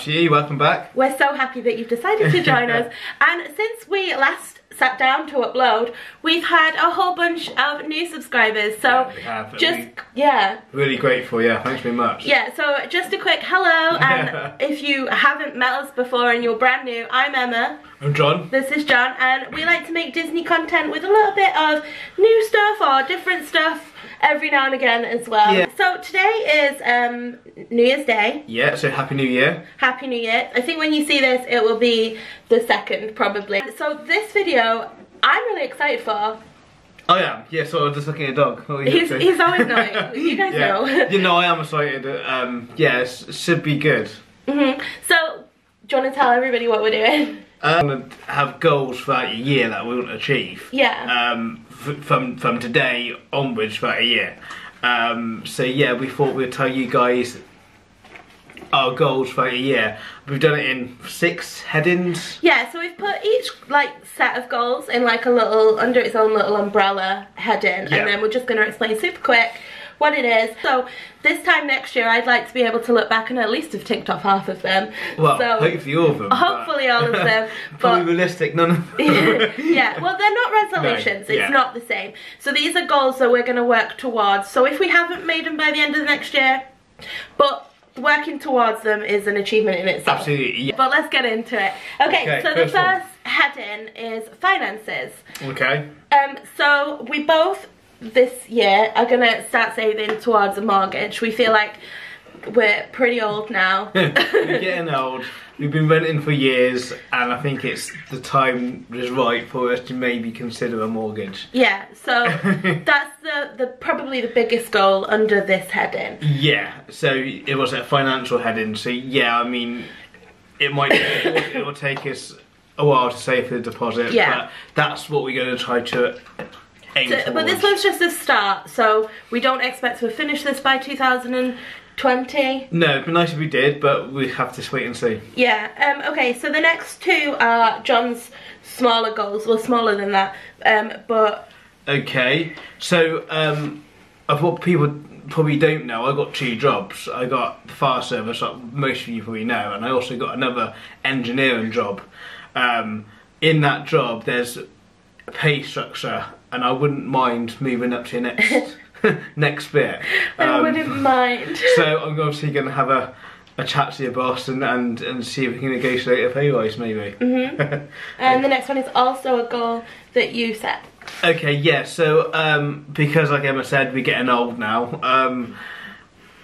to you, welcome back. We're so happy that you've decided to join us. And since we last sat down to upload, we've had a whole bunch of new subscribers. So yeah, really grateful, yeah, thanks very much. Yeah, so just a quick hello, and if you haven't met us before and you're brand new, I'm Emma. I'm John. This is John, and we like to make Disney content with a little bit of new stuff or different stuff every now and again as well. Yeah. So today is New Year's Day. Yeah, so Happy New Year. Happy New Year. I think when you see this, it will be the 2nd probably. So this video, I'm really excited for. I am, yeah, so I'm just looking at a dog. He's always knowing, you guys know. You know, I am excited, yeah, it should be good. So, do you want to tell everybody what we're doing? I'm going to have goals throughout a year that we want to achieve. Yeah. From today onwards throughout a year. So yeah, we thought we'd tell you guys our goals for a year. We've done it in 6 headings. Yeah, so we've put each set of goals in like a little, under its own little umbrella heading, and then we're just going to explain super quick what it is. So this time next year, I'd like to be able to look back and at least have ticked off half of them. Well, so, hopefully all of them. Hopefully all of them. Probably realistic, none of them. Yeah, well they're not resolutions, it's not the same. So these are goals that we're going to work towards. So if we haven't made them by the end of the next year, but working towards them is an achievement in itself. Absolutely, yeah. But let's get into it. Okay, so the first heading is finances. Okay. So we both this year are gonna start saving towards a mortgage. We feel like we're pretty old now. We're getting old. We've been renting for years, and I think it's the time is right for us to maybe consider a mortgage. Yeah, so that's probably the biggest goal under this heading. Yeah, so it was a financial heading. So yeah, I mean, it will take us a while to save for the deposit. Yeah, but that's what we're going to try to aim towards. But this one's just a start, so we don't expect to finish this by 2020. No, it'd be nice if we did, but we have to wait and see. Yeah, okay, so the next 2 are John's smaller goals, well smaller than that, but... Okay, so of what people probably don't know, I got 2 jobs. I got the fire service, like most of you probably know, and I also got another engineering job. In that job, there's a pay structure, and I wouldn't mind moving up to the next next bit. I wouldn't mind. So I'm obviously going to have a chat to your boss and see if we can negotiate a pay rise maybe. And the next one is also a goal that you set. Okay, yeah, so because like Emma said, we're getting old now,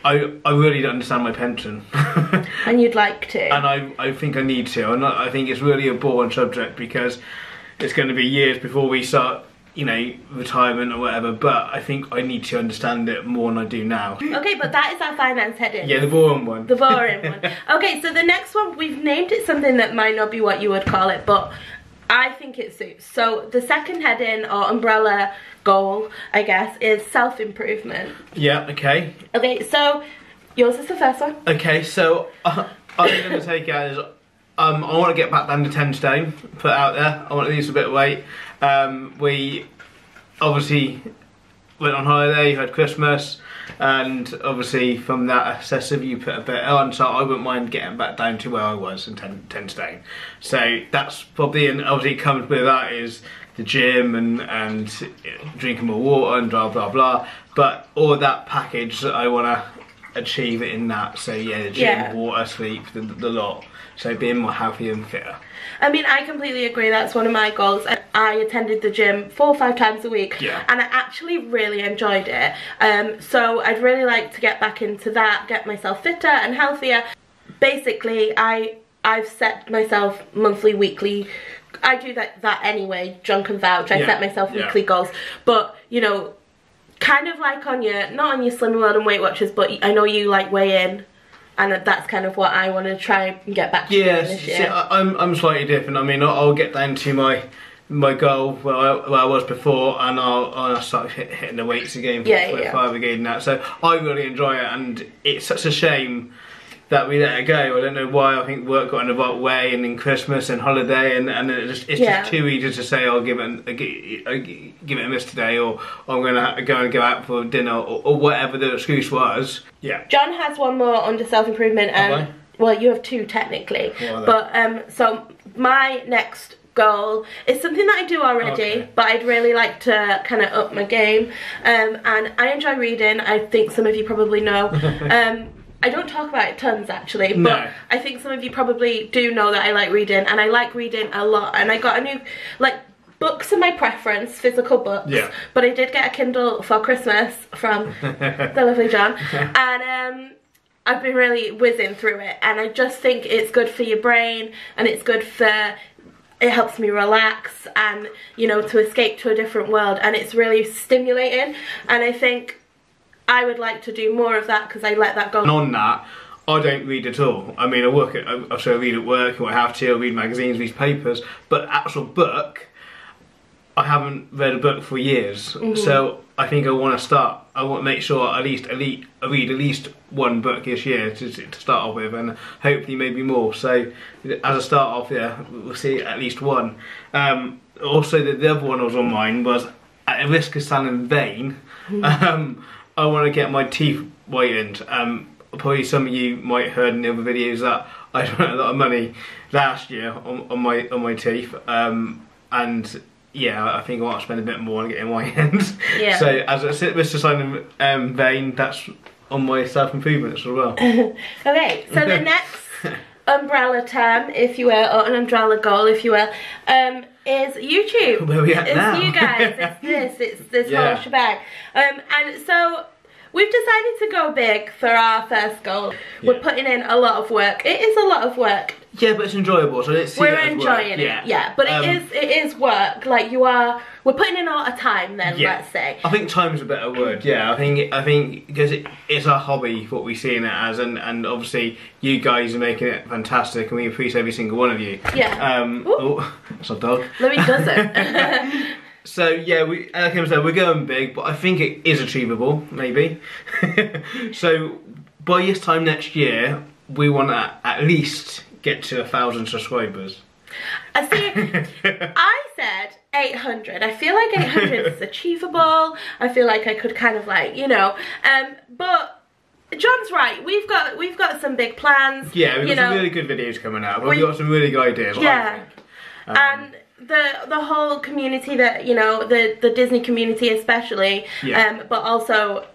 I really don't understand my pension. And you'd like to. And I think I need to, and I think it's really a boring subject because it's going to be years before we start, you know, retirement or whatever, but I think I need to understand it more than I do now. Okay, but that is our finance heading. Yeah, the boring one. The boring one. Okay, so the next one, we've named it something that might not be what you would call it, but I think it suits. So the second heading, or umbrella goal, I guess, is self-improvement. Yeah, okay. Okay, so yours is the first one. Okay, so I'm going to take it as I want to get back down to 10 stone, put it out there. I want to lose a bit of weight. We obviously went on holiday, had Christmas, and obviously from that excessive you put a bit on, so I wouldn't mind getting back down to where I was in 10 stone. So that's probably, and obviously it comes with that is the gym and drinking more water and blah blah blah, but all that package that I want to achieve it in that. So yeah, the gym, water, sleep, the lot. So being more healthy and fitter. I mean, I completely agree, that's one of my goals. I attended the gym 4 or 5 times a week, and I actually really enjoyed it. So I'd really like to get back into that, get myself fitter and healthier. Basically, I've set myself monthly, weekly, I do that anyway, Drunk and Vouch, I set myself weekly goals. But, you know, kind of like on your, not on your Slimming World and Weight Watchers, but I know you like weigh in. And that's kind of what I want to try and get back to this year. Yeah, I'm slightly different. I mean, I'll get down to my goal where I was before, and I'll start hitting the weights again for 5 again now. So I really enjoy it, and it's such a shame that we let it go. I don't know why. I think work got in the way, and in Christmas and holiday, and it's just too easy to say, I'll give it a miss today, or I'm gonna go out for dinner, or whatever the excuse was. Yeah. John has one more under self-improvement, and well, you have 2 technically, but so my next goal is something that I do already, but I'd really like to kind of up my game, and I enjoy reading. I think some of you probably know. I don't talk about it tons actually, but I think some of you probably do know that I like reading, and I like reading a lot, and I got a new, like, books are my preference, physical books, but I did get a Kindle for Christmas from the lovely John, and I've been really whizzing through it, and I just think it's good for your brain, and it's good for, it helps me relax, and, you know, to escape to a different world, and it's really stimulating, and I think I would like to do more of that because I let that go. And on that, I don't read at all. I mean, I read at work, or I have to, I read magazines, read papers, but actual book, I haven't read a book for years. So I think I want to start. I want to make sure I read at least 1 book this year to start off with, and hopefully maybe more. So as a start off, yeah, we'll see at least 1. Also, the other one that was on mine was, at the risk of sounding vain, I want to get my teeth whitened. Probably some of you might have heard in the other videos that I spent a lot of money last year on my teeth, and yeah, I think I want to spend a bit more on getting whitened. So as I said, Mr. Simon Vain, that's on my self-improvements as well. Okay, so the next umbrella term, if you will, or an umbrella goal, if you will, is YouTube. Where are we at now? It's you guys, it's this whole shebang. And so we've decided to go big for our first goal. We're putting in a lot of work. It is a lot of work. Yeah, but it's enjoyable, so let's see. We're enjoying it, yeah. But it is work. Like, we're putting in a lot of time then, let's say. I think time's a better word, yeah. I think because it's our hobby, what we see it as, and obviously you guys are making it fantastic, and we appreciate every single one of you. Yeah. Oh, that's our dog. Louis does it. So yeah, like I said, we're going big, but I think it is achievable, maybe. So by this time next year, we want to at least get to 1,000 subscribers. I said 800. I feel like 800 is achievable. I feel like I could kind of, like, you know, but John's right. We've got some big plans. Yeah, we've got some really good videos coming out. We've got some really good ideas. Yeah, and the whole community that, you know, the Disney community especially, but also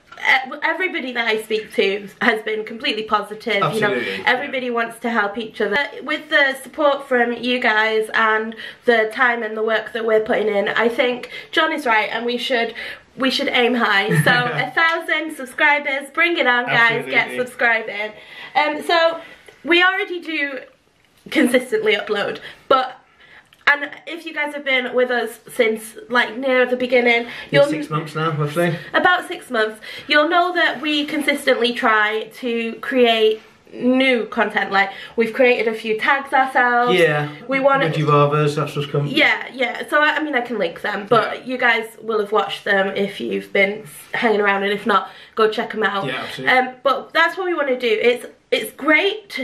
everybody that I speak to has been completely positive. Absolutely, you know, everybody wants to help each other. With the support from you guys and the time and the work that we're putting in, I think John is right, and we should aim high. So 1,000 subscribers, bring it on, guys. Get subscribing. So we already do consistently upload, and if you guys have been with us since, like, near the beginning, you'll 6 months now, roughly. About 6 months, you'll know that we consistently try to create new content. Like, we've created a few tags ourselves. Yeah. We want Would you rather's, that's what's come. Yeah. So I mean, I can link them, but you guys will have watched them if you've been hanging around, and if not, go check them out. Yeah, absolutely. But that's what we want to do. It's great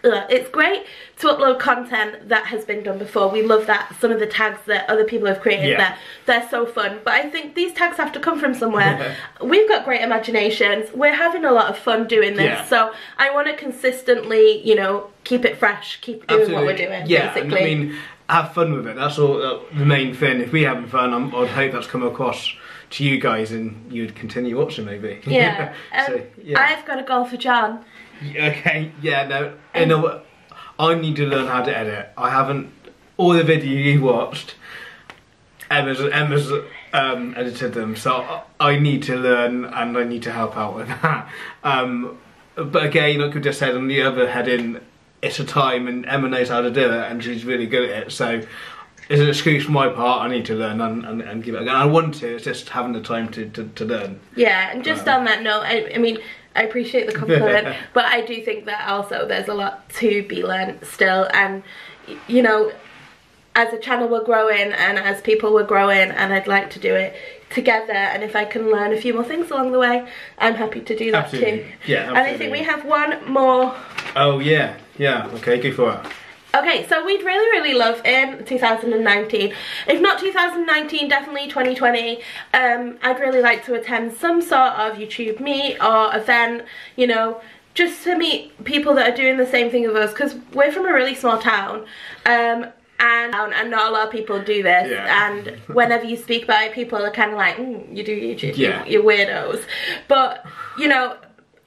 it's great to upload content that has been done before. We love that. Some of the tags that other people have created, they're so fun. But I think these tags have to come from somewhere. We've got great imaginations. We're having a lot of fun doing this. So I want to consistently, you know, keep it fresh, keep doing what we're doing, basically. I mean, have fun with it. That's all the main thing. If we're having fun, I'd hope that's come across to you guys, and you'd continue watching, maybe. Yeah. I've got a goal for John. Okay, yeah, no, you know what, I need to learn how to edit. I haven't, all the videos you watched, Emma's edited them, so I need to learn, and I need to help out with that. But again, like I just said, on the other heading, it's a time, and Emma knows how to do it, and she's really good at it, so it's an excuse for my part. I need to learn and give it a go. I want to, it's just having the time to learn. Yeah, and just on that note, I mean, I appreciate the compliment, but I do think that also there's a lot to be learned still, and, you know, as a channel we're growing, and as people we're growing, and I'd like to do it together, and if I can learn a few more things along the way, I'm happy to do that too. Yeah, absolutely. And I think we have one more. Oh yeah, okay, go for it. Okay, so we'd really love in 2019, if not 2019, definitely 2020, I'd really like to attend some sort of YouTube meet or event, you know, just to meet people that are doing the same thing as us, because we're from a really small town, and not a lot of people do this, and whenever you speak about it, people are kind of like, you do YouTube, you're weirdos. But, you know,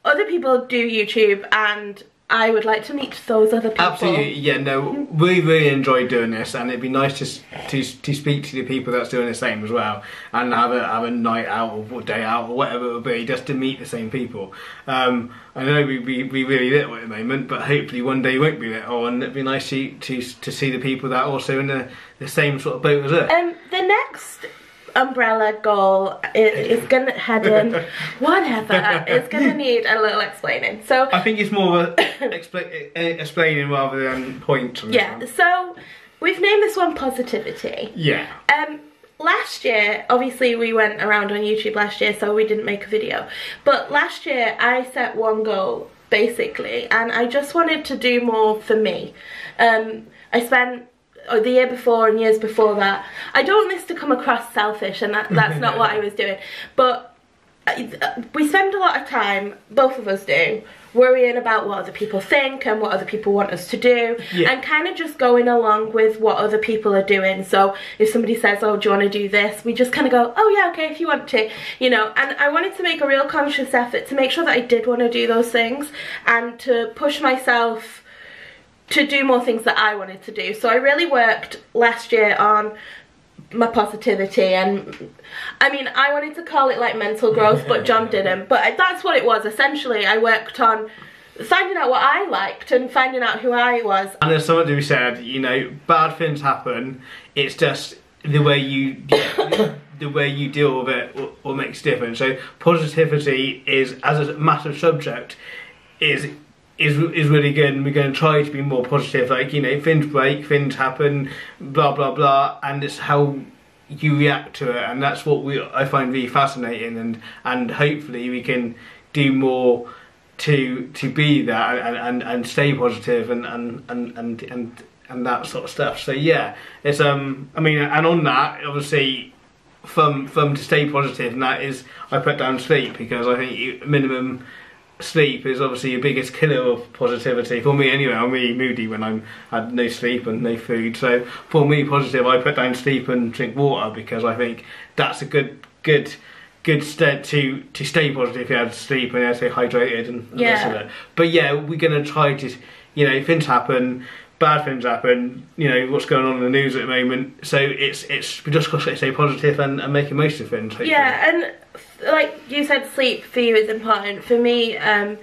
other people do YouTube, and I would like to meet those other people. Absolutely, yeah, no, we really enjoy doing this, and it'd be nice to speak to the people that's doing the same as well, and have a night out or day out or whatever it would be, just to meet the same people. I know we really little at the moment, but hopefully one day we won't be little, and it'd be nice to see the people that are also in the same sort of boat as us. The next umbrella goal is gonna head in whatever, it's gonna need a little explaining, so I think it's more of a explaining rather than points on yeah this one. So we've named this one Positivity. Last year, obviously we went around on YouTube last year, so we didn't make a video, but last year I set one goal basically, and I just wanted to do more for me. I spent the year before and years before that, I don't want this to come across selfish, and that's not what I was doing, but we spend a lot of time, both of us do, worrying about what other people think and what other people want us to do, and kind of just going along with what other people are doing. So if somebody says, oh, do you want to do this, we just kind of go, oh yeah, okay, if you want to, you know. And I wanted to make a real conscious effort to make sure that I did want to do those things, and to push myself to do more things that I wanted to do. So I really worked last year on my positivity, and I mean, I wanted to call it like mental growth, but John didn't, but that's what it was. Essentially, I worked on finding out what I liked and finding out who I was. And there's something to be said, you know, bad things happen, it's just the way you the way you deal with it or makes a difference. So positivity is, as a massive subject, is really good, and we're going to try to be more positive. Like, you know, things break, things happen, blah blah blah, and it's how you react to it, and that's what I find really fascinating, and hopefully we can do more to be that and stay positive and that sort of stuff. So yeah, it's I mean, and on that, obviously, from to stay positive, and that is, I put down sleep, because I think minimum sleep is obviously your biggest killer of positivity for me anyway. I'm really moody when I had no sleep and no food, so for me positive, I put down sleep and drink water, because I think that's a good stead to stay positive. If you had sleep and you stay hydrated and the rest of it. But yeah, we're going to try to, you know, things happen, bad things happen, you know, what's going on in the news at the moment, so it's we just got to stay positive and make the most of things, hopefully. Yeah, and like you said, sleep for you is important. For me, and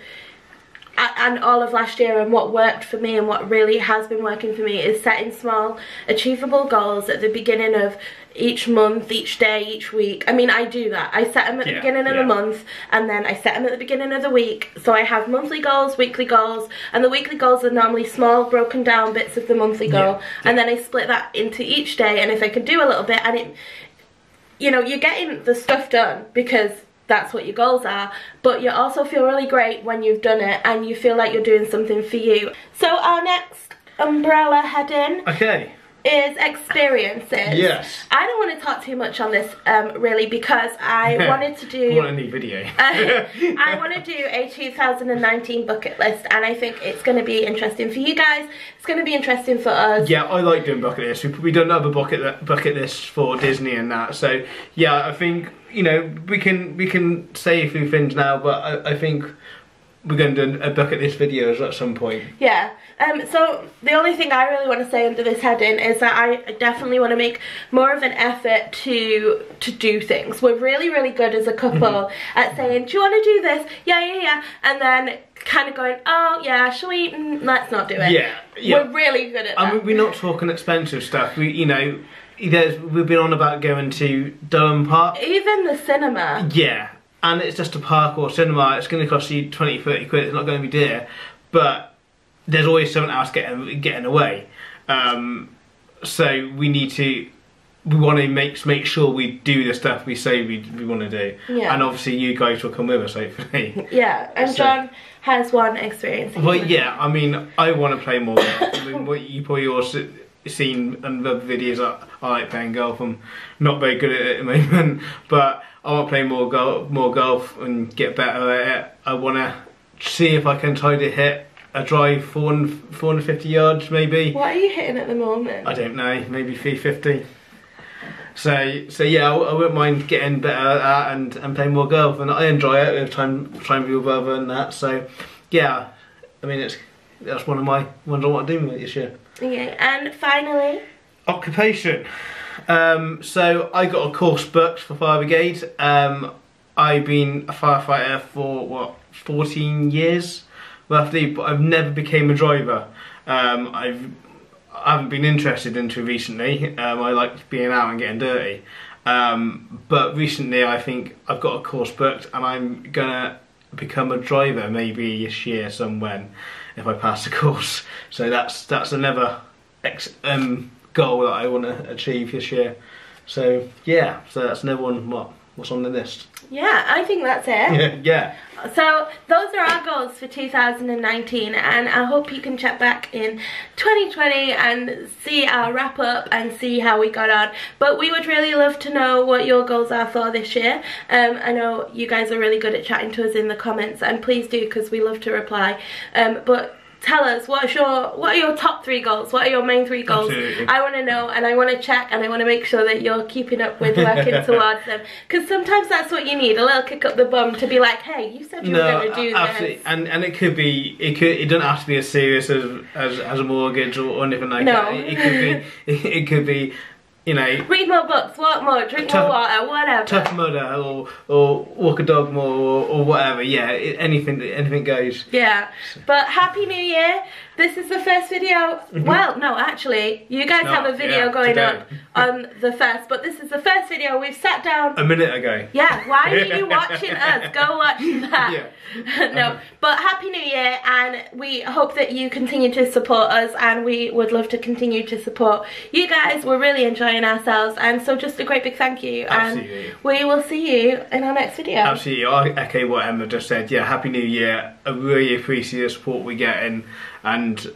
all of last year, and what worked for me and what really has been working for me is setting small achievable goals at the beginning of each month, each day, each week. I mean, I do that. I set them at the beginning of the month, and then I set them at the beginning of the week. So I have monthly goals, weekly goals, and the weekly goals are normally small broken down bits of the monthly goal, and then I split that into each day. And if I can do a little bit, and it, you know, you're getting the stuff done because that's what your goals are, but you also feel really great when you've done it, and you feel like you're doing something for you. So our next umbrella heading is experiences. Yes. I don't want to talk too much on this really, because I wanted to do what a neat video. I want to do a 2019 bucket list, and I think it's going to be interesting for you guys. It's going to be interesting for us. Yeah, I like doing bucket lists. We've done other bucket lists for Disney and that. So yeah, I think, you know, we can say a few things now, but I think we're going to do a bucket list videos at some point. Yeah. So the only thing I really want to say under this heading is that I definitely want to make more of an effort to do things. We're really, really good as a couple at saying, do you want to do this? Yeah. And then kind of going, oh yeah, shall we? Let's not do it. Yeah. We're really good at that. I mean, we're not talking expensive stuff. You know, we've been on about going to Durham Park. Even the cinema. Yeah. And it's just a park or cinema. It's going to cost you 20, 30 quid. It's not going to be dear. But there's always something else getting away. So we want to make sure we do the stuff we say we want to do. Yeah. And obviously you guys will come with us, hopefully. Yeah, and so, John has one experience. Well, yeah, I mean, I want to play more golf. I mean, what you probably also seen in the videos, I like playing golf. I'm not very good at it at the moment, but I want to play more golf and get better at it. I want to see if I can try to hit a drive 450 yards maybe. What are you hitting at the moment? I don't know, maybe 350. So yeah, I wouldn't mind getting better at that and playing more golf, and I enjoy it. Trying to be with other and that. So yeah, I mean that's one of my ones I want to do this year. Okay, and finally, occupation. So I got a course booked for Fire Brigade. I've been a firefighter for what, 14 years roughly, but I've never became a driver. I haven't been interested into it recently. I like being out and getting dirty. But recently I think I've got a course booked and I'm gonna become a driver maybe this year somewhere if I pass the course. So that's another goal that I want to achieve this year. So yeah, so that's another one what's on the list. Yeah, I think that's it. Yeah. So those are our goals for 2019, and I hope you can check back in 2020 and see our wrap up and see how we got on. But we would really love to know what your goals are for this year. I know you guys are really good at chatting to us in the comments, and please do, because we love to reply. But tell us, what are your top 3 goals? What are your main 3 goals? Absolutely. I want to know, and I want to check, and I want to make sure that you're keeping up with working towards them. Because sometimes that's what you need, a little kick up the bum to be like, hey, you said you were going to do absolutely. this. And it could be, it doesn't have to be as serious as a mortgage or anything like that. It could be, you know, read more books, walk more, drink more water, whatever. Tough Mudder or walk a dog more or whatever. Yeah, anything goes. Yeah, but Happy New Year. This is the first video. Well, no, actually, you guys have a video going up on the 1st, but this is the first video. We've sat down a minute ago. Yeah, why are you watching us? Go watch that. Yeah. No, but Happy New Year, and we hope that you continue to support us, and we would love to continue to support you guys. We're really enjoying ourselves, and so just a great big thank you. Absolutely. And we will see you in our next video. Absolutely. I echo what Emma just said. Yeah, Happy New Year. I really appreciate the support we get, and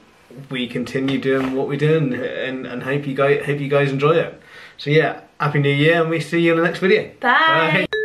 we continue doing what we're doing, and hope you guys enjoy it. So yeah, Happy New Year, and we see you in the next video. Bye. Bye.